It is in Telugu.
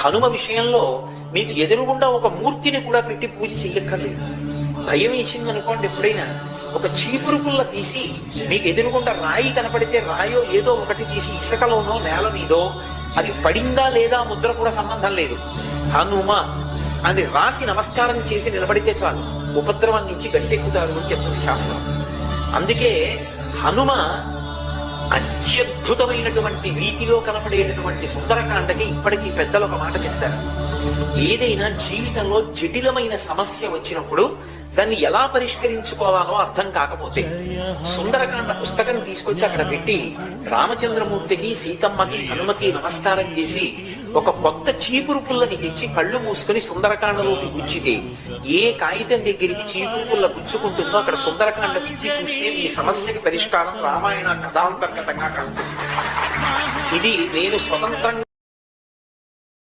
హనుమ విషయంలో మీకు ఎదురుగుండా ఒక మూర్తిని కూడా పెట్టి పూజ చెయ్యక్కర్లేదు. భయం వేసింది అనుకోండి, ఎప్పుడైనా ఒక చీపురు పుల్ల తీసి మీకు ఎదురుగుండా రాయి కనపడితే రాయో ఏదో ఒకటి తీసి ఇసుకలోనో నేల మీదో అది పడిందా లేదా ముద్ర కూడా సంబంధం లేదు, హనుమ అని రాసి నమస్కారం చేసి నిలబడితే చాలు, ఉపద్రవం నుంచి గట్టెక్కుతారు అని చెప్తుంది శాస్త్రం. అందుకే హనుమ అత్యద్భుతమైనటువంటి రీతిలో కనపడేటటువంటి సుందరకాండకి ఇప్పటికీ పెద్దలు ఒక మాట చెప్తారు. ఏదైనా జీవితంలో జటిలమైన సమస్య వచ్చినప్పుడు దాన్ని ఎలా పరిష్కరించుకోవాలో అర్థం కాకపోతే సుందరకాండ పుస్తకం తీసుకొచ్చి అక్కడ పెట్టి రామచంద్రమూర్తికి, సీతమ్మకి, హనుమకి నమస్కారం చేసి ఒక కొత్త చీపురు పుల్లని తెచ్చి కళ్ళు మూసుకుని సుందరకాండలోకి గుచ్చితే ఏ కాగితం దగ్గరికి చీపురు పుల్ల గుచ్చుకుంటుందో అక్కడ సుందరకాండ విప్పి చూస్తే మీ సమస్యకి పరిష్కారం రామాయణ కథాంతర్గతంగా కలుగుతుంది. ఇది నేను స్వతంత్రంగా